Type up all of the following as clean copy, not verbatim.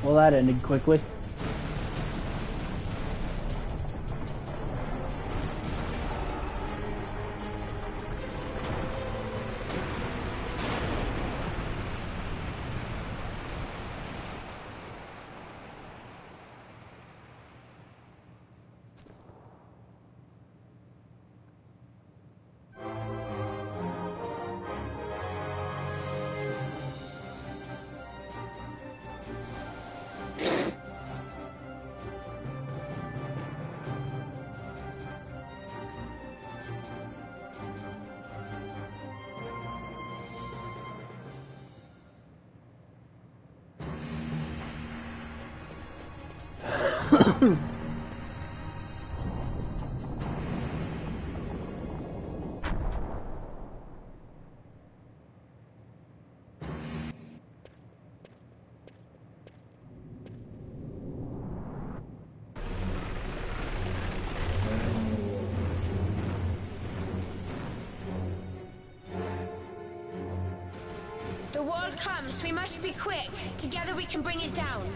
Well, that ended quickly. The wall comes, we must be quick. Together we can bring it down.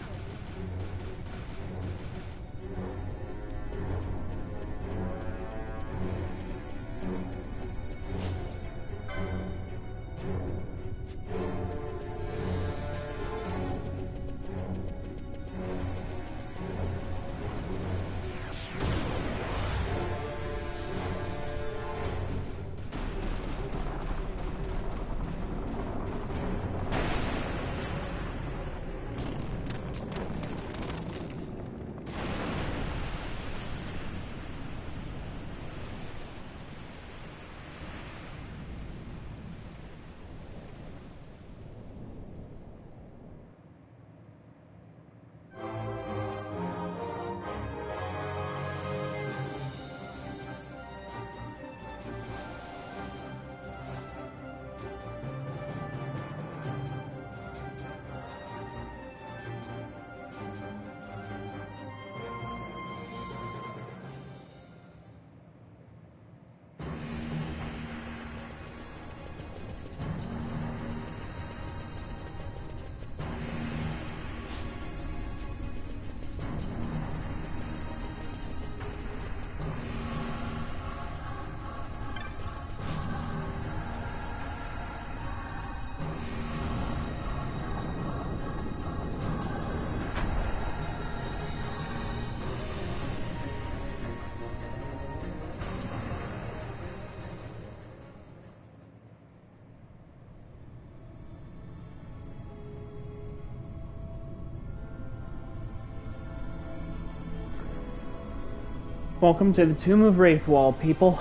Welcome to the Tomb of Wraithwall, people.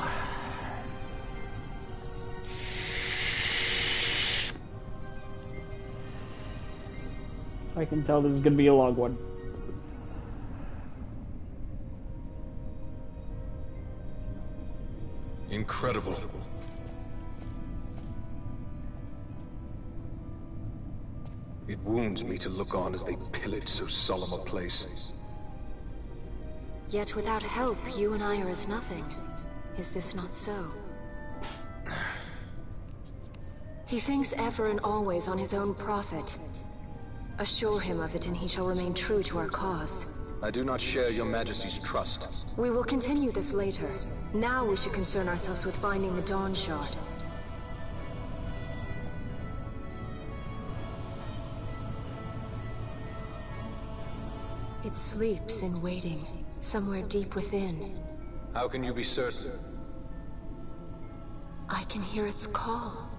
I can tell this is going to be a long one. Incredible. It wounds me to look on as they pillage so solemn a place. Yet without help, you and I are as nothing. Is this not so? He thinks ever and always on his own profit. Assure him of it and he shall remain true to our cause. I do not share your Majesty's trust. We will continue this later. Now we should concern ourselves with finding the Dawn Shard. It sleeps in waiting, somewhere deep within. How can you be certain? I can hear its call.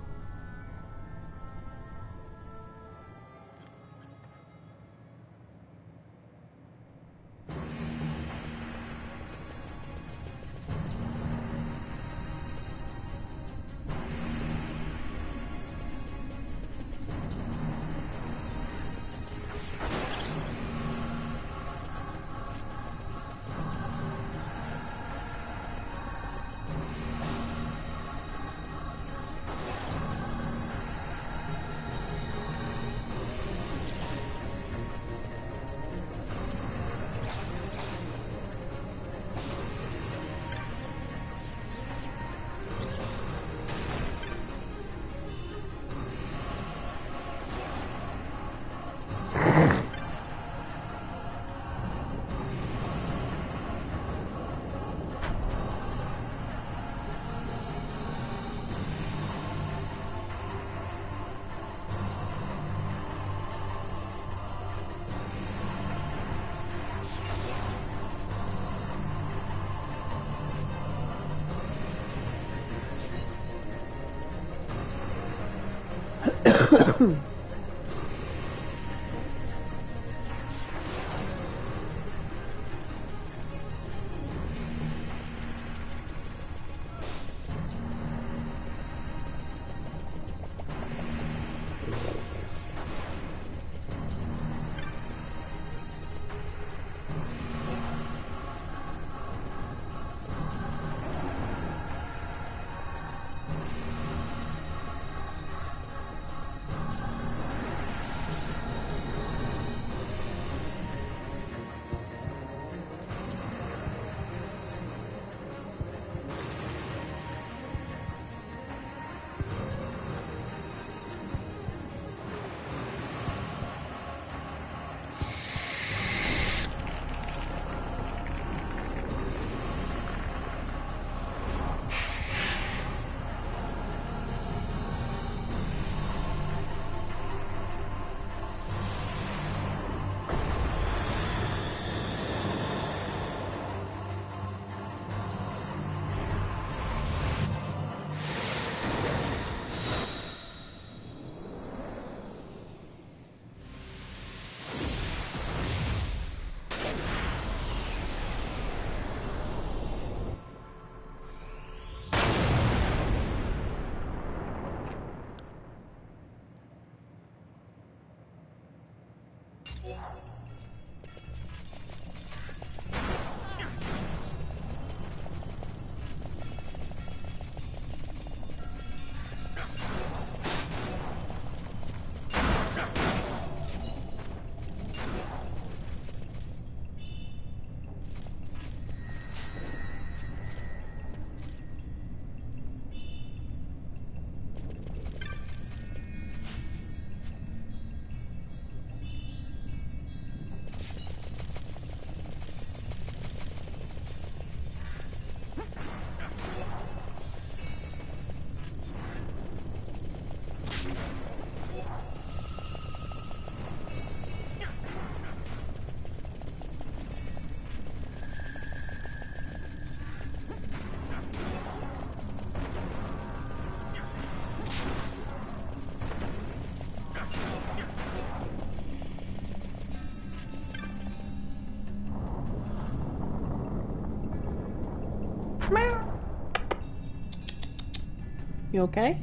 You okay?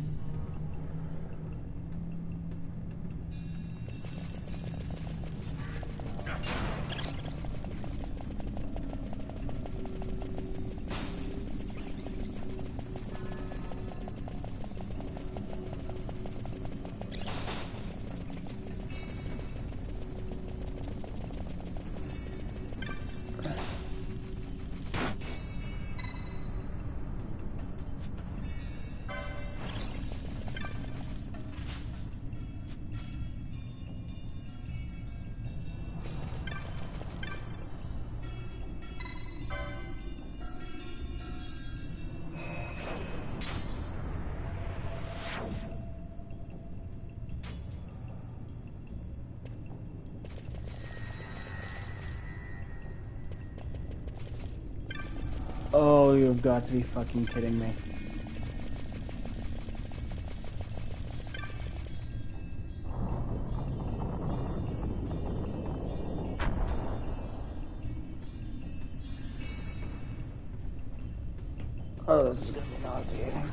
Oh, you've got to be fucking kidding me. Oh, this is gonna be nauseating.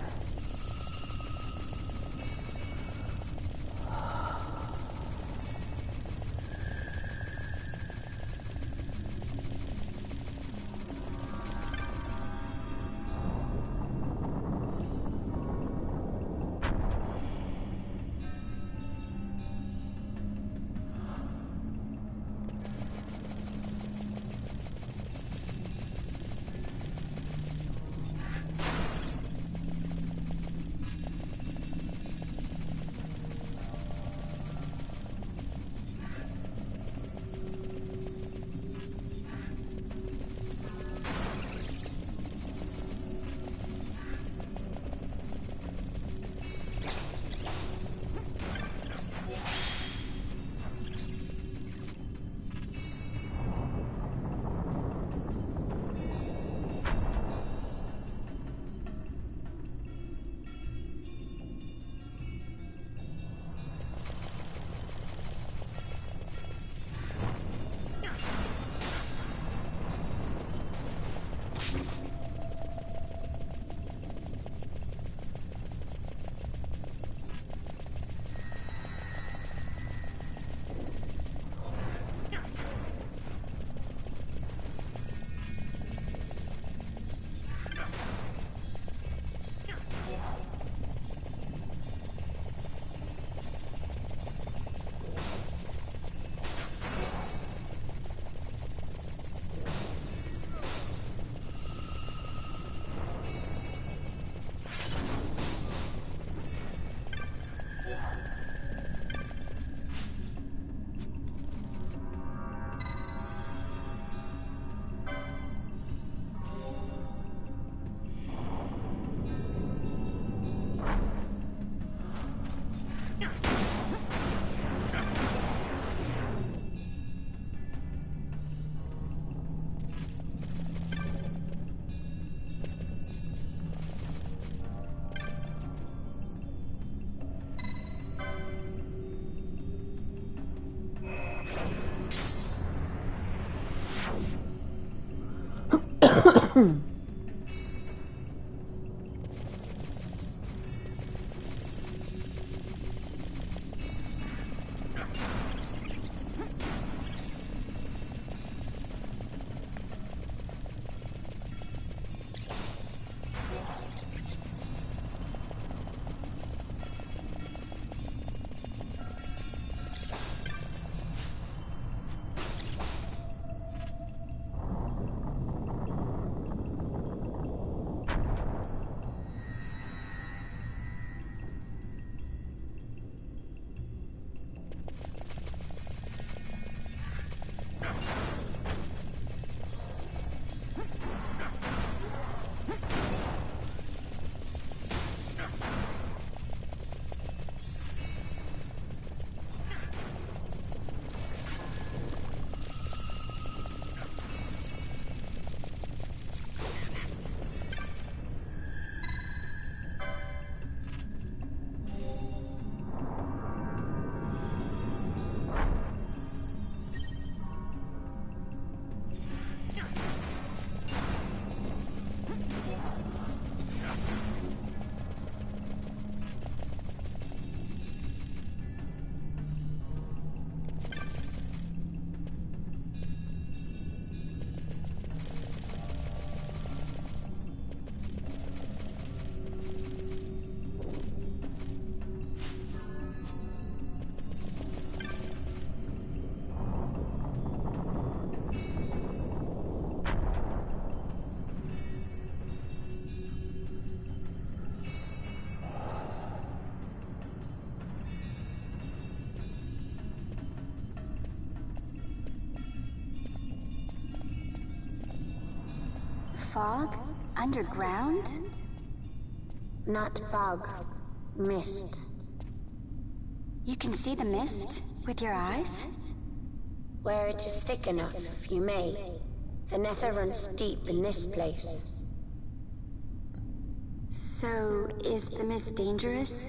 Fog? Underground? Not fog. Mist. You can see the mist with your eyes? Where it is thick enough, you may. The nether runs deep in this place. So, is the mist dangerous?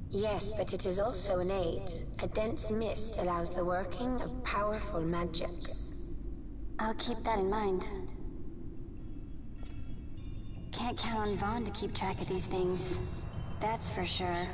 Yes, but it is also an aid. A dense mist allows the working of powerful magics. I'll keep that in mind. Can't count on Vaughn to keep track of these things. That's for sure.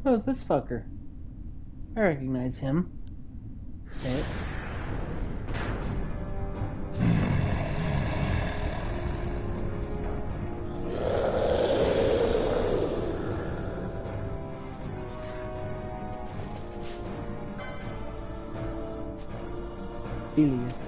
Who's this fucker? I recognize him. Okay. Elias.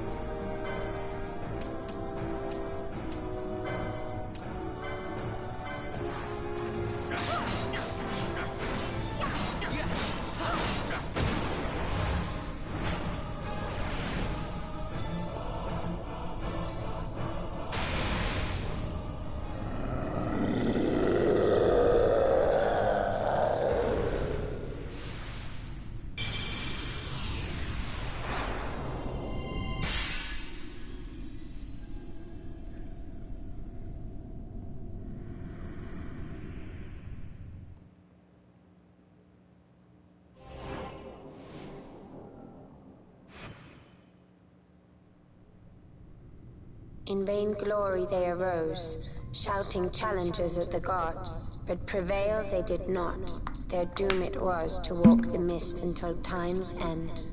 In vain glory they arose, shouting challenges at the gods, but prevail they did not. Their doom it was to walk the mist until time's end.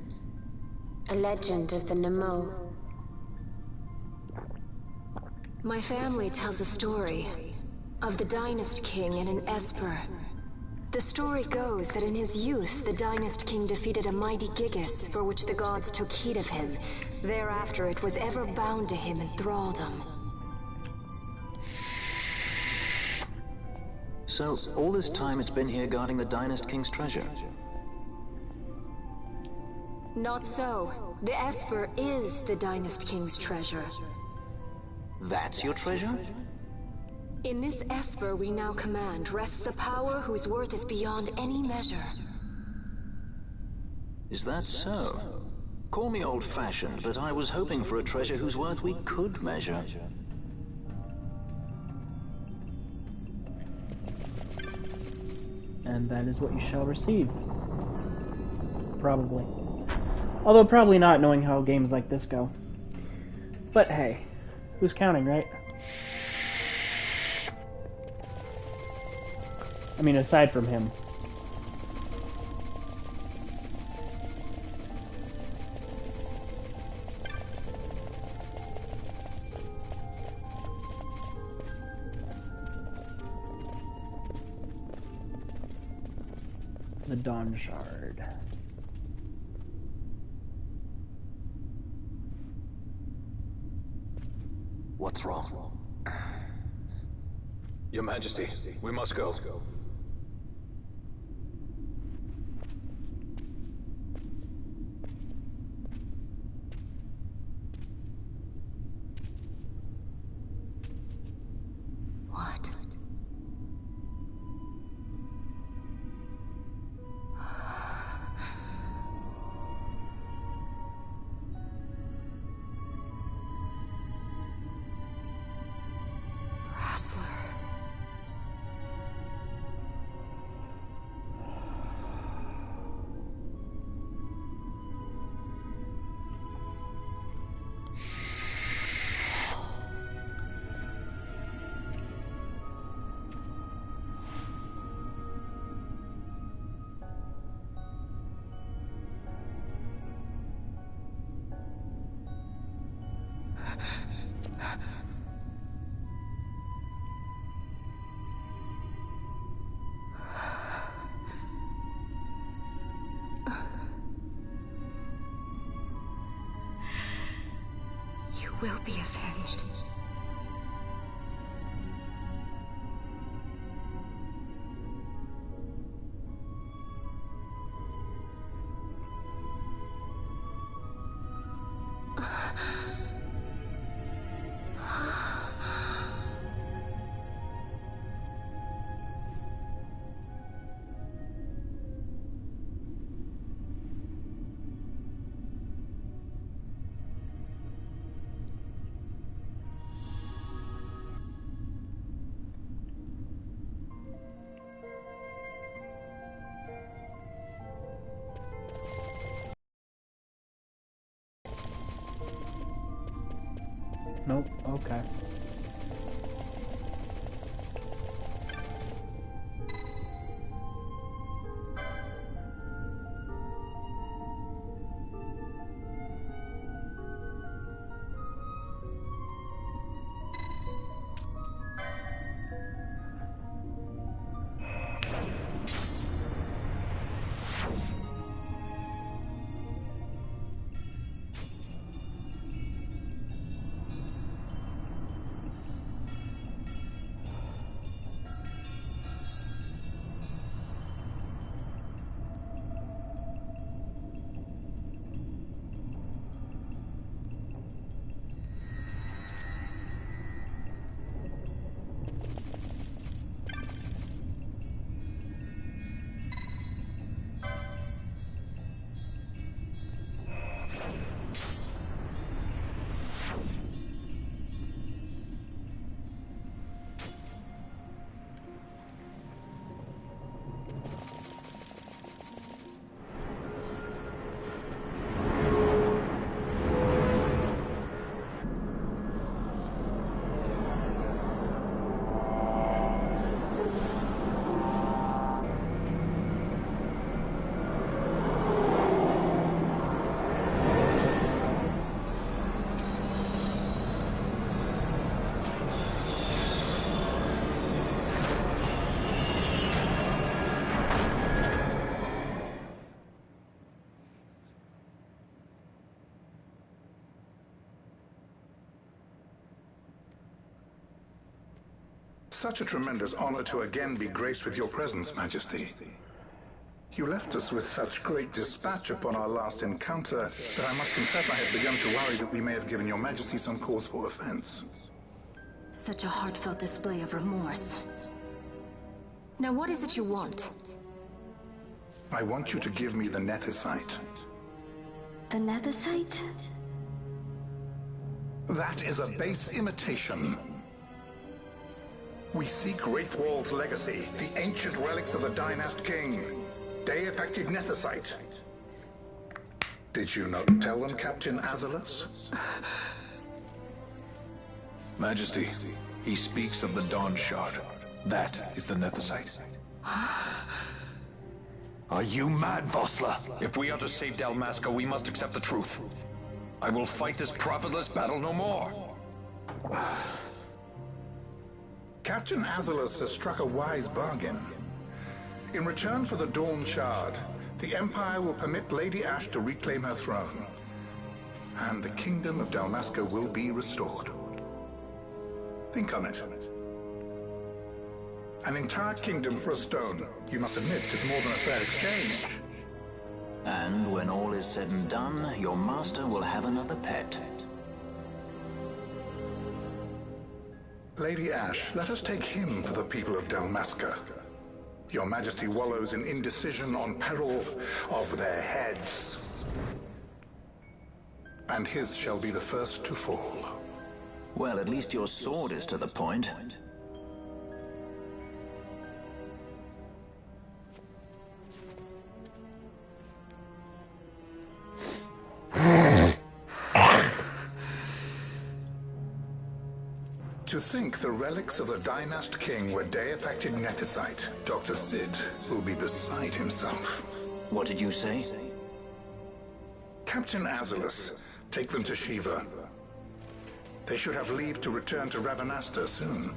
A legend of the Nemo. My family tells a story of the Dynast King and an Esper. The story goes that in his youth, the Dynast King defeated a mighty Gigas, for which the gods took heed of him. Thereafter, it was ever bound to him in thraldom. So, all this time it's been here guarding the Dynast King's treasure? Not so. The Esper is the Dynast King's treasure. That's your treasure? In this Esper we now command rests a power whose worth is beyond any measure. Is that so? Call me old-fashioned, but I was hoping for a treasure whose worth we could measure. And that is what you shall receive. Probably. Although probably not, knowing how games like this go. But hey, who's counting, right? I mean, aside from him. The Dawn Shard. What's wrong? Your Majesty, we must go. What? You will be avenged. Nope, okay. Such a tremendous honor to again be graced with your presence, Majesty. You left us with such great dispatch upon our last encounter that I must confess I had begun to worry that we may have given your Majesty some cause for offense. Such a heartfelt display of remorse. Now what is it you want? I want you to give me the Nethicite. The Nethicite? That is a base imitation. We seek Wraithwald's legacy, the ancient relics of the Dynast King. Day-affected Nethicite. Did you not tell them, Captain Azalus? Majesty, he speaks of the Dawn Shard. That is the Nethicite. Are you mad, Vossler? If we are to save Dalmasca, we must accept the truth. I will fight this profitless battle no more. Captain Azalus has struck a wise bargain. In return for the Dawn Shard, the Empire will permit Lady Ash to reclaim her throne. And the Kingdom of Dalmasca will be restored. Think on it. An entire kingdom for a stone, you must admit, is more than a fair exchange. And when all is said and done, your master will have another pet. Lady Ash, let us take him for the people of Dalmasca. Your Majesty wallows in indecision on peril of their heads. And his shall be the first to fall. Well, at least your sword is to the point. To think the relics of the Dynast King were day-affected Nethicite, Dr. Sid will be beside himself. What did you say? Captain Azalus, take them to Shiva. They should have leave to return to Rabanasta soon.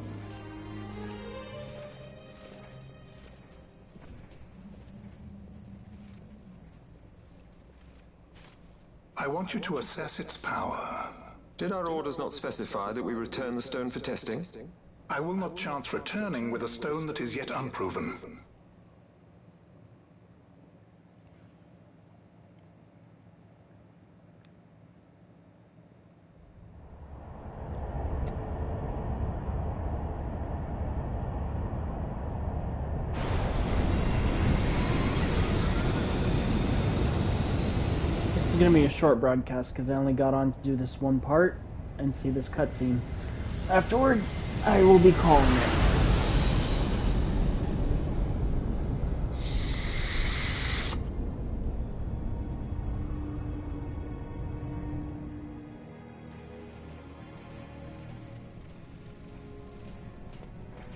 I want you to assess its power. Did our orders not specify that we return the stone for testing? I will not chance returning with a stone that is yet unproven. This is going to be a short broadcast because I only got on to do this one part and see this cutscene. Afterwards, I will be calling it.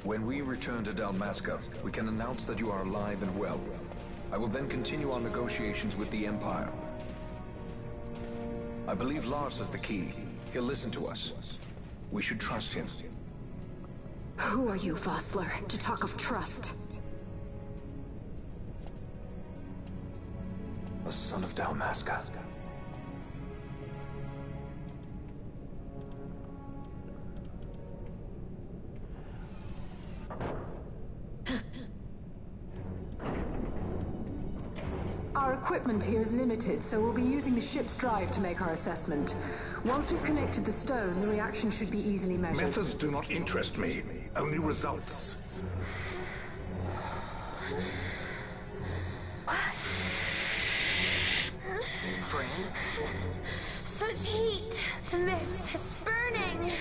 When we return to Dalmasca, we can announce that you are alive and well. I will then continue our negotiations with the Empire. I believe Lars has the key. He'll listen to us. We should trust him. Who are you, Vossler, to talk of trust? A son of Dalmasca. Our equipment here is limited, so we'll be using the ship's drive to make our assessment. Once we've connected the stone, the reaction should be easily measured. Methods do not interest me, only results. Friend? Such heat! The mist, it's burning!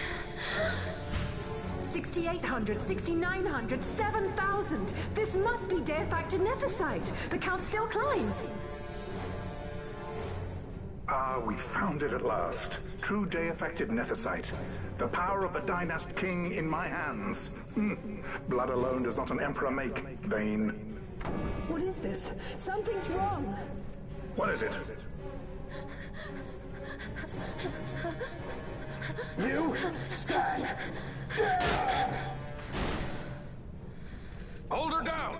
6,800, 6,900, 7,000! This must be day-affected Nethicite! The count still climbs! Ah, we found it at last. True day-affected Nethicite. The power of the Dynast King in my hands. Blood alone does not an emperor make, vain. What is this? Something's wrong! What is it? You stand down! Hold her down!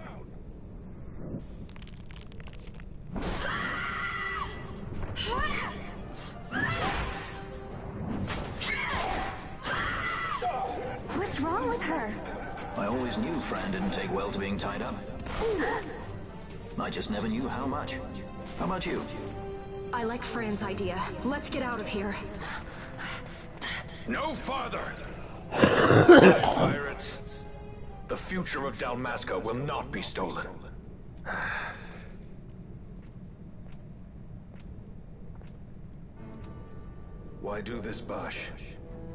What's wrong with her? Fran didn't take well to being tied up. I just never knew how much. How about you? I like Fran's idea. Let's get out of here. No farther! Pirates! The future of Dalmasca will not be stolen. Why do this, Bash?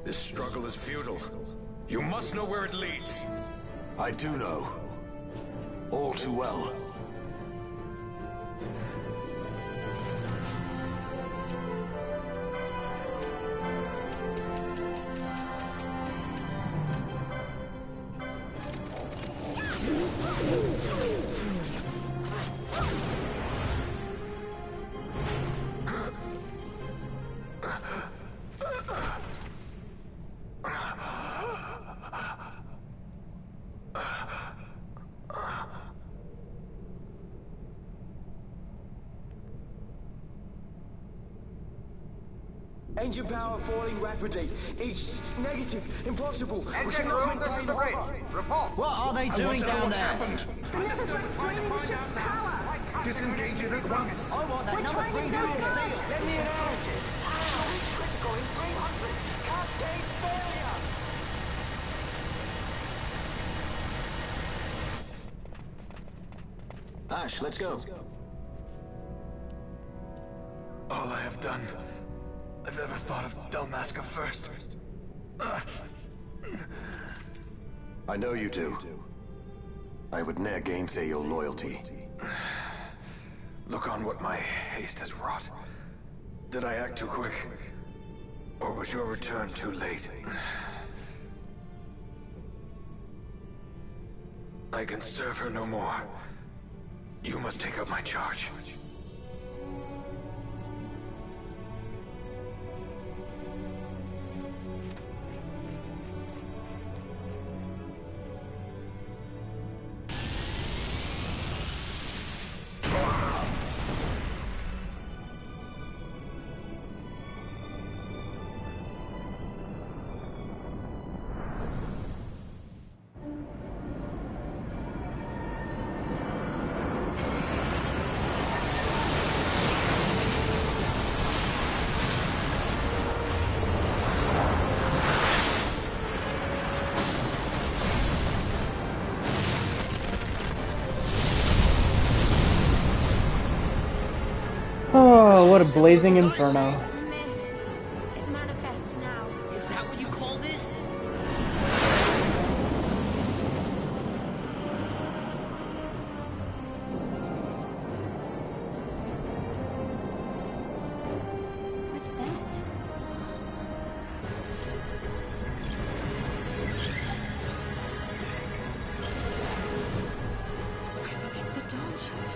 This struggle is futile. You must know where it leads. I do know. All too well. Engine power falling rapidly. Each negative, impossible. Engine room, this is the bridge. Report. What are they doing down there? Happened? The Nemesis draining the ship's power. Disengage it at once. I want that number 3 million seal. Let me know. Actual reach critical in 300. Cascade failure. Ash, let's go. All I have done, I've ever thought of Dalmasca first. I know you do. I would ne'er gainsay your loyalty. Look on what my haste has wrought. Did I act too quick? Or was your return too late? I can serve her no more. You must take up my charge. Oh, what a blazing inferno. Mist. It manifests now. Is that what you call this? What's that? It's the Dawn Shard.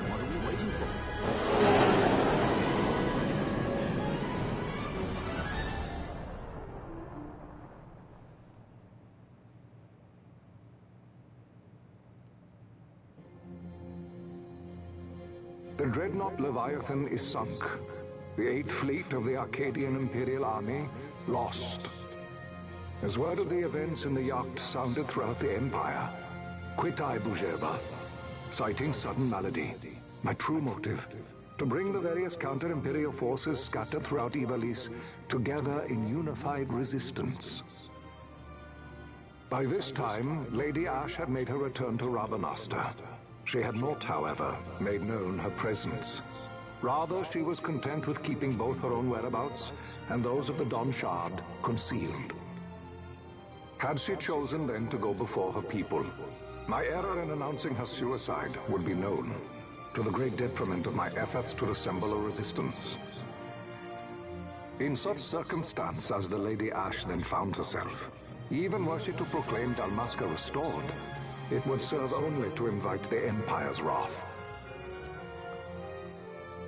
What are we waiting for? The dreadnought Leviathan is sunk. The 8th Fleet of the Arcadian Imperial Army lost. As word of the events in the yacht sounded throughout the Empire, quit I Bujeba, citing sudden malady. My true motive, to bring the various counter-imperial forces scattered throughout Ivalice together in unified resistance. By this time, Lady Ash had made her return to Rabanasta. She had not, however, made known her presence. Rather, she was content with keeping both her own whereabouts and those of the Dawn Shard concealed. Had she chosen then to go before her people, my error in announcing her suicide would be known, to the great detriment of my efforts to assemble a resistance. In such circumstance as the Lady Ash then found herself, even were she to proclaim Dalmasca restored, it would serve only to invite the Empire's wrath.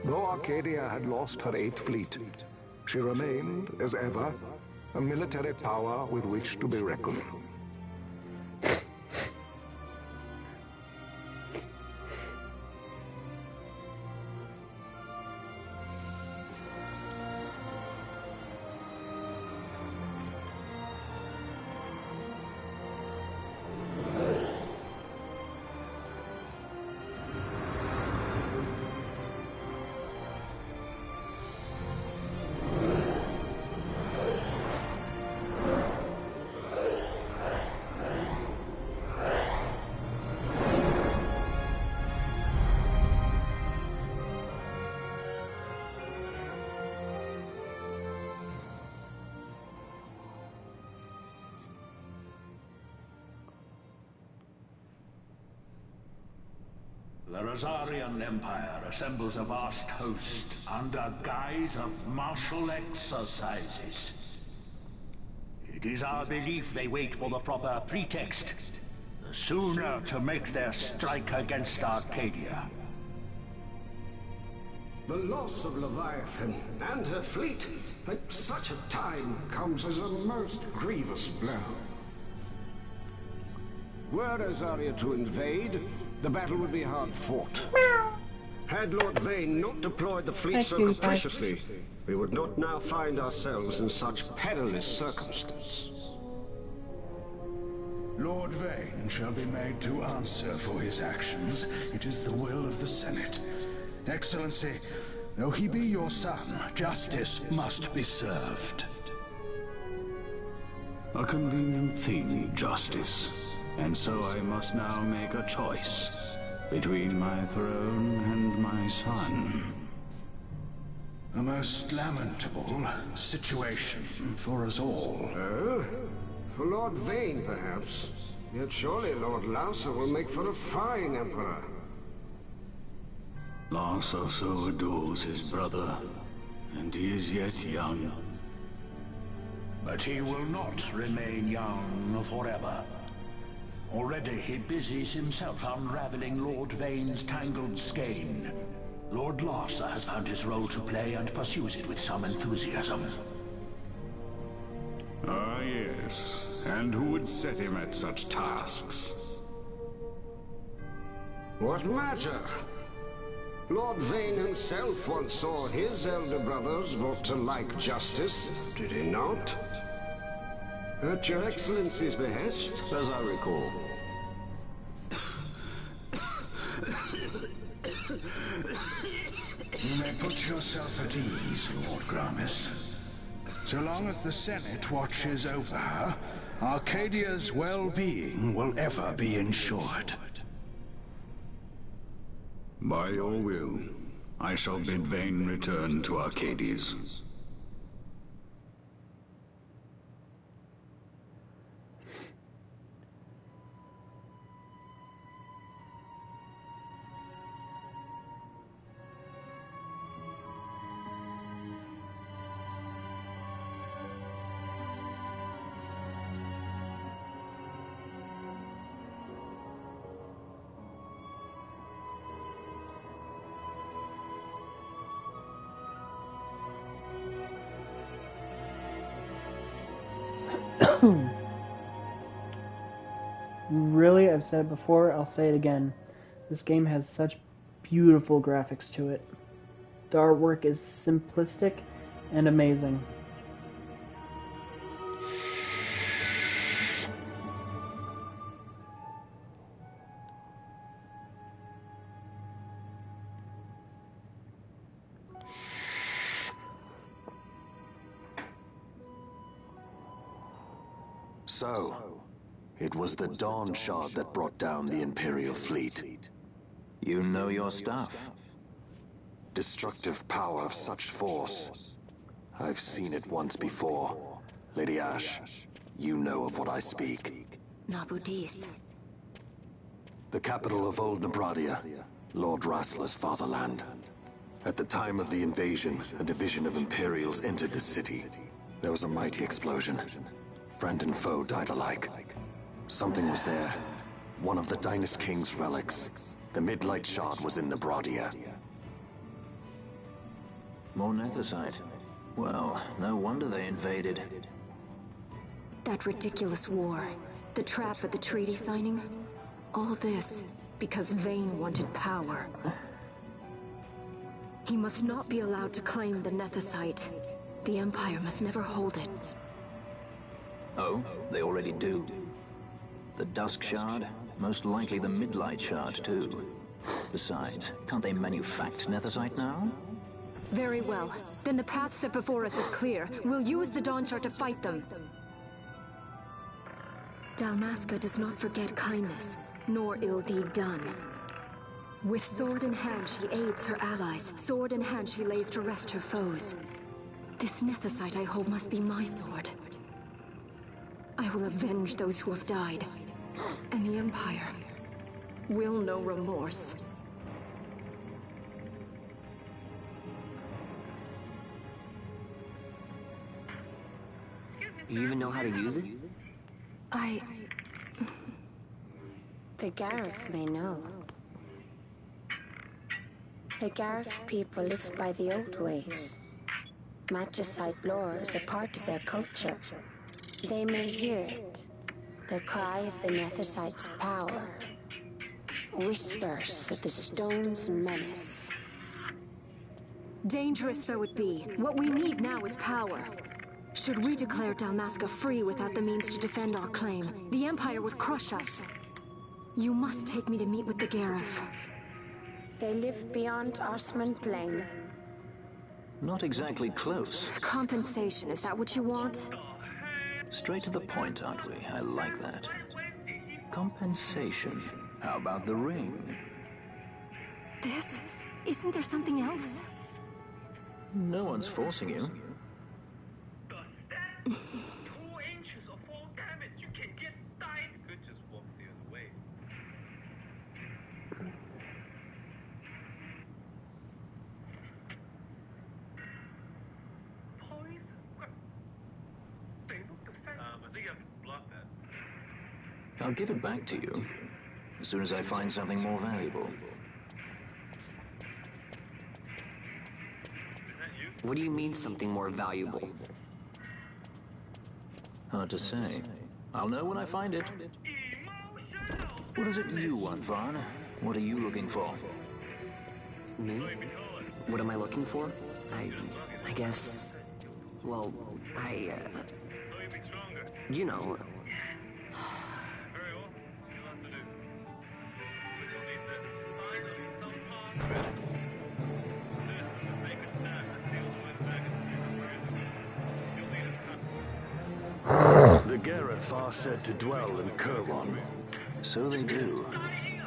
Though Arcadia had lost her 8th Fleet, she remained, as ever, a military power with which to be reckoned. The Rosarian Empire assembles a vast host under guise of martial exercises. It is our belief they wait for the proper pretext, the sooner to make their strike against Arcadia. The loss of Leviathan and her fleet at such a time comes as a most grievous blow. Were Rosaria to invade, the battle would be hard fought. Had Lord Vayne not deployed the fleet so capriciously, we would not now find ourselves in such perilous circumstance. Lord Vayne shall be made to answer for his actions. It is the will of the Senate. Excellency, though he be your son, justice must be served. A convenient thing, justice. And so I must now make a choice between my throne and my son. A most lamentable situation for us all. Oh? For Lord Vayne, perhaps. Yet surely Lord Larsa will make for a fine emperor. Larsa so adores his brother, and he is yet young. But he will not remain young forever. Already he busies himself unraveling Lord Vayne's tangled skein. Lord Larsa has found his role to play and pursues it with some enthusiasm. Ah, yes. And who would set him at such tasks? What matter? Lord Vayne himself once saw his elder brothers brought to like justice, did he not? At your Excellency's behest, as I recall. You may put yourself at ease, Lord Gramis. So long as the Senate watches over her, Arcadia's well-being will ever be ensured. By your will, I shall bid Vayne return to Arcades. Really, I've said it before, I'll say it again. This game has such beautiful graphics to it. The artwork is simplistic and amazing. So, it was the Dawn Shard that brought down the Imperial fleet. You know your stuff. Destructive power of such force. I've seen it once before. Lady Ash, you know of what I speak. Nabudis. The capital of Old Nebradia, Lord Rassler's fatherland. At the time of the invasion, a division of Imperials entered the city. There was a mighty explosion. Friend and foe died alike. Something was there. One of the Dynast King's relics. The Midlight Shard was in Nebradia. More Nethicite. Well, no wonder they invaded. That ridiculous war. The trap at the treaty signing. All this because Vayne wanted power. He must not be allowed to claim the Nethicite. The Empire must never hold it. Oh, they already do. The Dusk Shard? Most likely the Midlight Shard, too. Besides, can't they manufacture Nethicite now? Very well. Then the path set before us is clear. We'll use the Dawn Shard to fight them. Dalmasca does not forget kindness, nor ill deed done. With sword in hand, she aids her allies. Sword in hand, she lays to rest her foes. This Nethicite I hold must be my sword. I will avenge those who have died. And the Empire will know remorse. You even know how to use it? The Gareth may know. The Gareth people live by the old ways. Magicite lore is a part of their culture. They may hear it, the cry of the Nethersight's power. Whispers of the stone's menace. Dangerous though it be, what we need now is power. Should we declare Dalmasca free without the means to defend our claim, the Empire would crush us. You must take me to meet with the Gareth. They live beyond Osman Plain. Not exactly close. Compensation, is that what you want? Straight to the point, aren't we? I like that. Compensation. How about the ring? This? Isn't there something else? No one's forcing you. I'll give it back to you as soon as I find something more valuable. What do you mean something more valuable? Hard to say. I'll know when I find it. What is it you want, Vaughn? What are you looking for? Me? What am I looking for? I guess... Well, you know... The Gareth are said to dwell in Kerwan. So they do.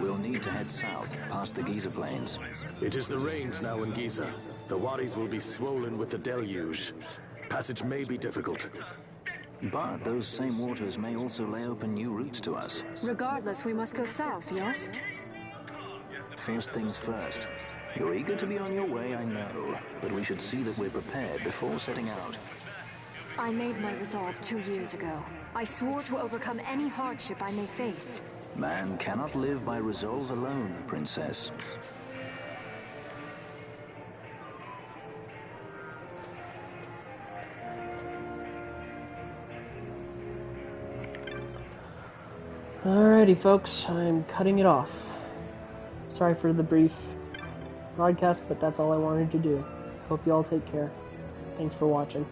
We'll need to head south, past the Giza Plains. It is the rains now in Giza. The wadis will be swollen with the deluge. Passage may be difficult. But those same waters may also lay open new routes to us. Regardless, we must go south, yes? First things first. You're eager to be on your way, I know. But we should see that we're prepared before setting out. I made my resolve 2 years ago. I swore to overcome any hardship I may face. Man cannot live by resolve alone, Princess. Alrighty, folks, I'm cutting it off. Sorry for the brief broadcast, but that's all I wanted to do. Hope you all take care. Thanks for watching.